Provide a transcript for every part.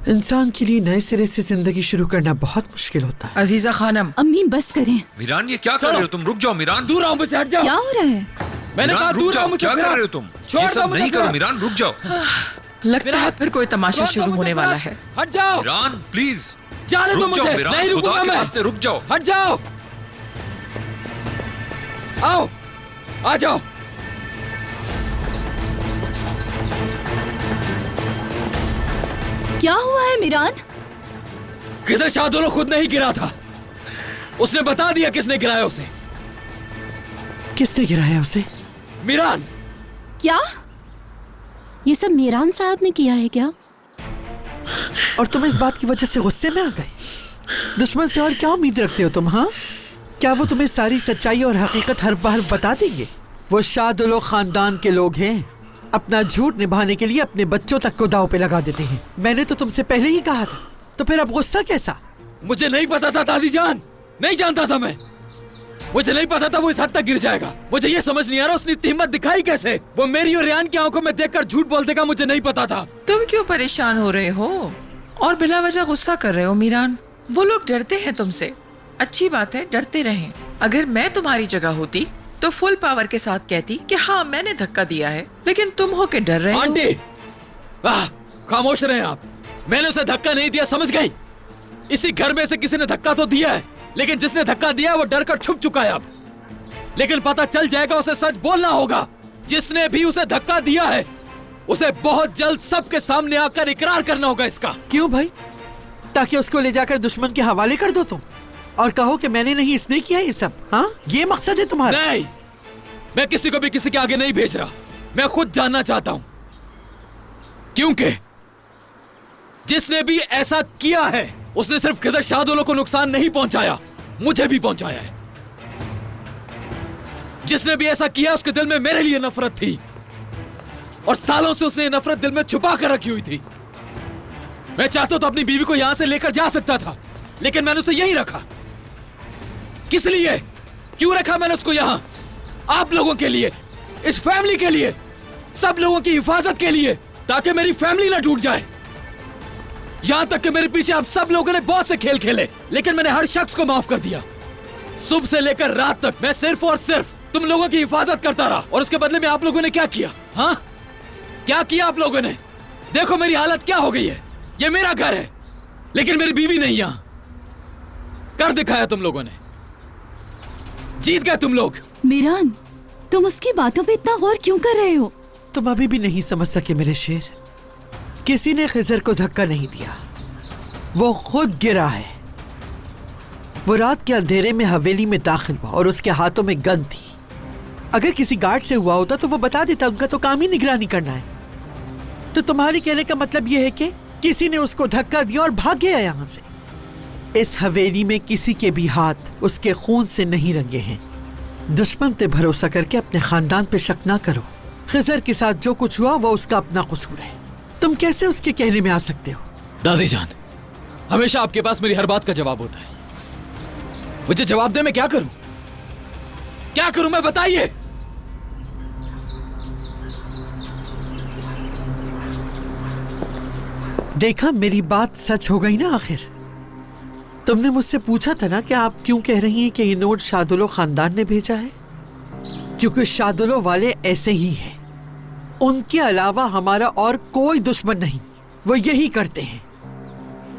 इंसान के लिए नए सिरे से जिंदगी शुरू करना बहुत मुश्किल होता है। अजीजा खानम, अम्मी बस करें। मीरान ये क्या कर रहे हो तुम? रुक जाओ मीरान। दूर आओ मुझसे, हट जाओ। क्या हो रहा है? मैंने कहा रुक दूर जाओ। आओ मुझसे। क्या कर रहे हो तुम? छोड़ ये दो सब मुझे नहीं करो फिर। मीरान, रुक जाओ। लगता है फिर कोई तमाशा छोड़ दो शुरू मुझे होने फिर। वाला है। हट जाओ। मीरान प्लीज जाने दो रुक जाओ मुझे। मीरान, नहीं खुदा रुकूंगा के मैं। वास्ते रुक जाओ। हट जाओ। आओ, आ जाओ। क्या हुआ है मीरान? खिजर शाहदोलो खुद नहीं गिरा था, उसने बता दिया किसने गिराया उसे। किसने गिराया उसे? मीरान। क्या ये सब मीरान साहब ने किया है क्या? और तुम इस बात की वजह से गुस्से में आ गए? दुश्मन से और क्या उम्मीद रखते हो तुम? हाँ, क्या वो तुम्हें सारी सच्चाई और हकीकत हर्फ बहर्फ बता देंगे? वो शाहदोलो खानदान के लोग हैं, अपना झूठ निभाने के लिए अपने बच्चों तक को दांव पे लगा देते हैं। मैंने तो तुमसे पहले ही कहा था, तो फिर अब गुस्सा कैसा? मुझे नहीं पता था दादी जान, नहीं जानता था मैं। मुझे नहीं पता था वो इस हद तक गिर जाएगा। मुझे ये समझ नहीं आ रहा उसने इतनी हिम्मत दिखाई कैसे? वो मेरी और रेयान की आंखों में देखकर झूठ बोल देगा, मुझे नहीं पता था। तुम क्यों परेशान हो रहे हो और बिला वजह गुस्सा कर रहे हो मीरान? वो लोग डरते हैं तुमसे। अच्छी बात है, डरते रहें। अगर मैं तुम्हारी जगह होती तो फुल पावर के साथ कहती कि हाँ मैंने धक्का दिया है, लेकिन तुम हो के डर रहे हो। आंटी, खामोश रहे आप। मैंने उसे धक्का नहीं दिया, समझ गई? इसी घर में से किसी ने धक्का तो दिया है, लेकिन जिसने धक्का दिया वो डर कर छुप चुका है अब। लेकिन पता चल जाएगा, उसे सच बोलना होगा। जिसने भी उसे धक्का दिया है उसे बहुत जल्द सबके सामने आकर इकरार करना होगा इसका। क्यों भाई? ताकि उसको ले जाकर दुश्मन के हवाले कर दो तुम और कहो कि मैंने नहीं, इसने किया ये सब। हाँ, ये मकसद है तुम्हारा? नहीं, मैं किसी को भी किसी के आगे नहीं भेज रहा। मैं खुद जानना चाहता हूं, क्योंकि जिसने भी ऐसा किया है उसने सिर्फ खिजर शाहदोलो को नुकसान नहीं पहुंचाया, मुझे भी पहुंचाया है। जिसने भी ऐसा किया उसके दिल में मेरे लिए नफरत थी और सालों से उसने नफरत दिल में छुपा कर रखी हुई थी। मैं चाहता तो अपनी बीवी को यहां से लेकर जा सकता था, लेकिन मैंने उसे यहीं रखा। किस लिए? क्यों रखा मैंने उसको यहां? आप लोगों के लिए, इस फैमिली के लिए, सब लोगों की हिफाजत के लिए, ताकि मेरी फैमिली ना टूट जाए। यहां तक कि मेरे पीछे आप सब लोगों ने बहुत से खेल खेले, लेकिन मैंने हर शख्स को माफ कर दिया। सुबह से लेकर रात तक मैं सिर्फ और सिर्फ तुम लोगों की हिफाजत करता रहा, और उसके बदले में आप लोगों ने क्या किया? हाँ, क्या किया आप लोगों ने? देखो मेरी हालत क्या हो गई है। ये मेरा घर है, लेकिन मेरी बीवी नहीं यहां। कर दिखाया तुम लोगों ने, जीत गए तुम लोग। मीरान, तुम उसकी बातों पे इतना गौर क्यों कर रहे हो? तुम अभी भी नहीं समझ सके मेरे शेर। किसी ने खिजर को धक्का नहीं दिया, वो खुद गिरा है। वो रात के अंधेरे में हवेली में दाखिल हुआ और उसके हाथों में गन थी। अगर किसी गार्ड से हुआ होता तो वो बता देता, उनका तो काम ही निगरानी करना है। तो तुम्हारे कहने का मतलब यह है कि किसी ने उसको धक्का दिया और भाग गया यहां से। इस हवेली में किसी के भी हाथ उसके खून से नहीं रंगे हैं। दुश्मन पे भरोसा करके अपने खानदान पे शक ना करो। खिजर के साथ जो कुछ हुआ वो उसका अपना कसूर है, तुम कैसे उसके कहने में आ सकते हो? दादी जान, हमेशा आपके पास मेरी हर बात का जवाब होता है। मुझे जवाब दे, मैं क्या करूं? क्या करूं मैं, बताइए। देखा, मेरी बात सच हो गई ना आखिर। तुमने मुझसे पूछा था ना कि आप क्यों कह रही हैं कि ये नोट शाहदोलो खानदान ने भेजा है? क्योंकि शाहदोलो वाले ऐसे ही हैं। उनके अलावा हमारा और कोई दुश्मन नहीं, वो यही करते हैं।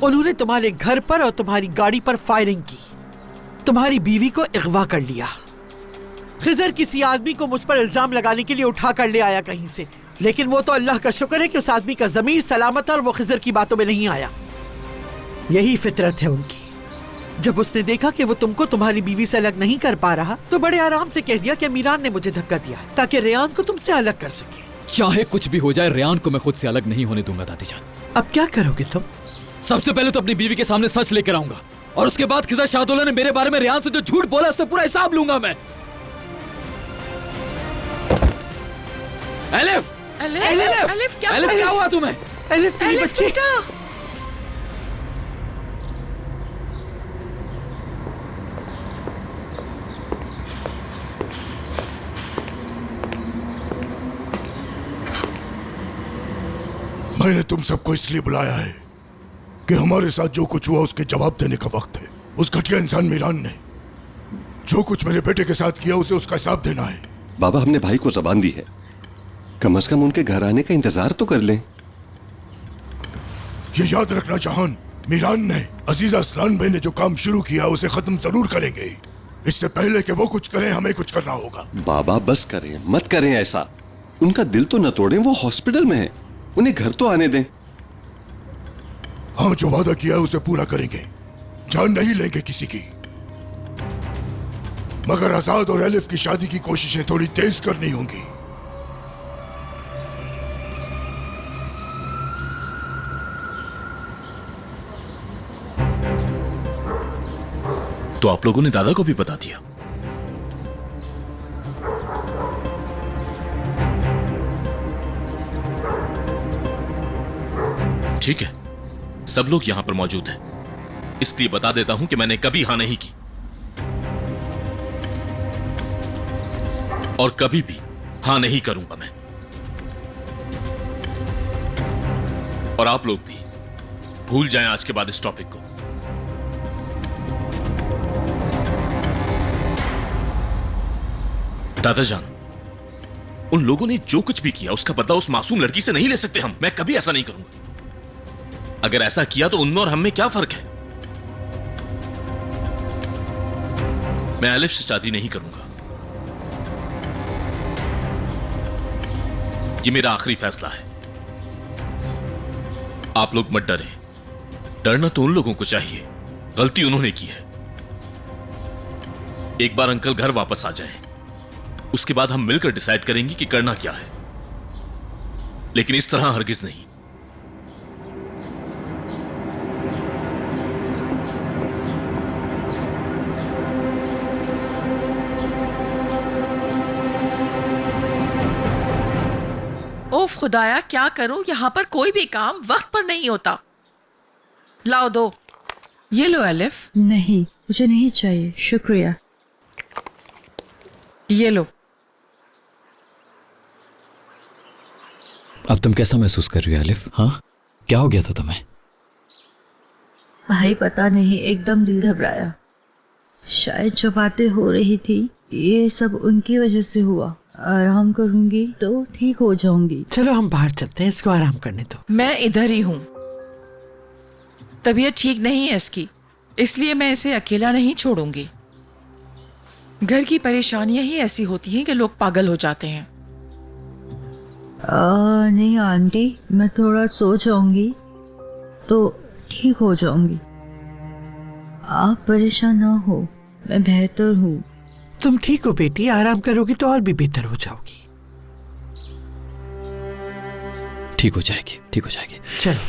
उन्होंने तुम्हारे घर पर और तुम्हारी गाड़ी पर फायरिंग की, तुम्हारी बीवी को अगवा कर लिया। खिजर किसी आदमी को मुझ पर इल्जाम लगाने के लिए उठा कर ले आया कहीं से, लेकिन वो तो अल्लाह का शुक्र है कि उस आदमी का ज़मीर सलामत है और वो खिजर की बातों में नहीं आया। यही फितरत है उनकी। जब उसने देखा कि वो तुमको तुम्हारी बीवी से अलग नहीं कर पा रहा, तो बड़े आराम से कह दिया कि मीरान ने मुझे धक्का दिया ताकि रेयान को तुमसे अलग कर सके। चाहे कुछ भी हो जाए, रेयान को मैं खुद से अलग नहीं होने दूंगा दादी जान। अब क्या करोगे तुम? सबसे पहले तो अपनी बीवी के सामने सच लेकर आऊंगा, और उसके बाद खिजर शाहदोलो ने मेरे बारे में रेयान से जो झूठ बोला उससे पूरा हिसाब लूंगा मैं। एलिफ, एलिफ, क्या हुआ तुम्हें? एलिफ मेरी बच्ची। मैंने तुम सबको इसलिए बुलाया है कि हमारे साथ जो कुछ हुआ उसके जवाब देने का वक्त है। उस घटिया इंसान मीरान ने जो कुछ मेरे बेटे के साथ किया उसे उसका हिसाब देना है। बाबा, हमने भाई को जबान दी है, कम से कम उनके घर आने का इंतजार तो कर लें। ये याद रखना जहान, मीरान ने अजीजा असलान भाई ने जो काम शुरू किया उसे खत्म जरूर करेंगे। इससे पहले कि वो कुछ करें हमें कुछ करना होगा। बाबा बस करें, मत करें ऐसा। उनका दिल तो न तोड़ें, वो हॉस्पिटल में है, उन्हें घर तो आने दें। हाँ, जो वादा किया उसे पूरा करेंगे, जान नहीं लेंगे किसी की। मगर आजाद और एलिफ की शादी की कोशिशें थोड़ी तेज करनी होंगी। तो आप लोगों ने दादा को भी बता दिया? ठीक है, सब लोग यहां पर मौजूद हैं, इसलिए बता देता हूं कि मैंने कभी हां नहीं की और कभी भी हां नहीं करूंगा मैं। और आप लोग भी भूल जाएं आज के बाद इस टॉपिक को। दादाजान, उन लोगों ने जो कुछ भी किया उसका बदला उस मासूम लड़की से नहीं ले सकते हम। मैं कभी ऐसा नहीं करूंगा। अगर ऐसा किया तो उनमें और हम में क्या फर्क है? मैं एलिफ से शादी नहीं करूंगा। ये मेरा आखिरी फैसला है। आप लोग मत डरें। डरना तो उन लोगों को चाहिए, गलती उन्होंने की है। एक बार अंकल घर वापस आ जाएं, उसके बाद हम मिलकर डिसाइड करेंगे कि करना क्या है, लेकिन इस तरह हरगिज नहीं। ओफ खुदाया, क्या करूं, यहां पर कोई भी काम वक्त पर नहीं होता। लाओ दो। ये लो एलिफ। नहीं, मुझे नहीं चाहिए, शुक्रिया। ये लो। अब तुम कैसा महसूस कर रही हो एलिफ? हाँ, क्या हो गया था तुम्हें? भाई पता नहीं, एकदम दिल घबराया। शायद जो बातें हो रही थी ये सब उनकी वजह से हुआ। आराम करूंगी तो ठीक हो जाऊंगी। चलो हम बाहर चलते हैं, इसको आराम करने दो। मैं इधर ही हूं। तबीयत ठीक नहीं है इसकी, इसलिए मैं इसे अकेला नहीं छोड़ूंगी। घर की परेशानियां ही ऐसी होती हैं कि लोग पागल हो जाते हैं। नहीं आंटी, मैं थोड़ा सो जाऊंगी तो ठीक हो जाऊंगी। आप परेशान ना हो, मैं बेहतर हूँ। तुम ठीक हो बेटी, आराम करोगी तो और भी बेहतर हो जाओगी। ठीक हो जाएगी, ठीक हो जाएगी। चलो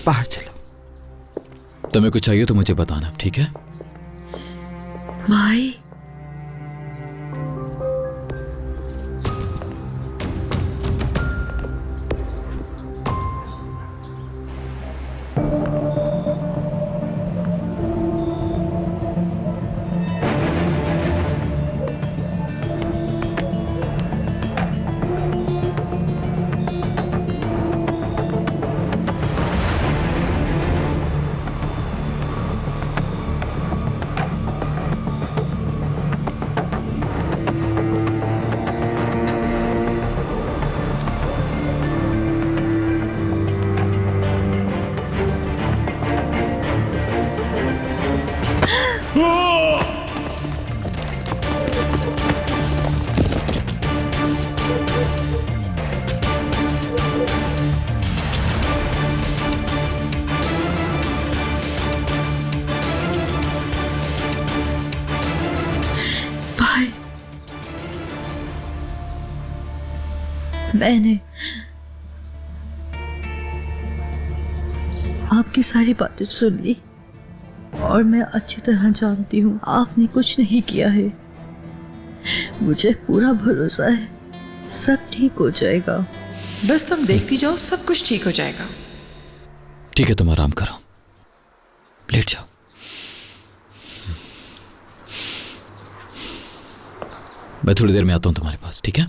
बाहर चलो। तुम्हें कुछ चाहिए तो मुझे बताना, ठीक है? भाई मैंने आपकी सारी बातें सुन ली और मैं अच्छी तरह जानती हूँ आपने कुछ नहीं किया है। मुझे पूरा भरोसा है सब ठीक हो जाएगा। बस तुम देखती जाओ, सब कुछ ठीक हो जाएगा। ठीक है, तुम आराम करो, लेट जाओ। मैं थोड़ी देर में आता हूँ तुम्हारे पास, ठीक है?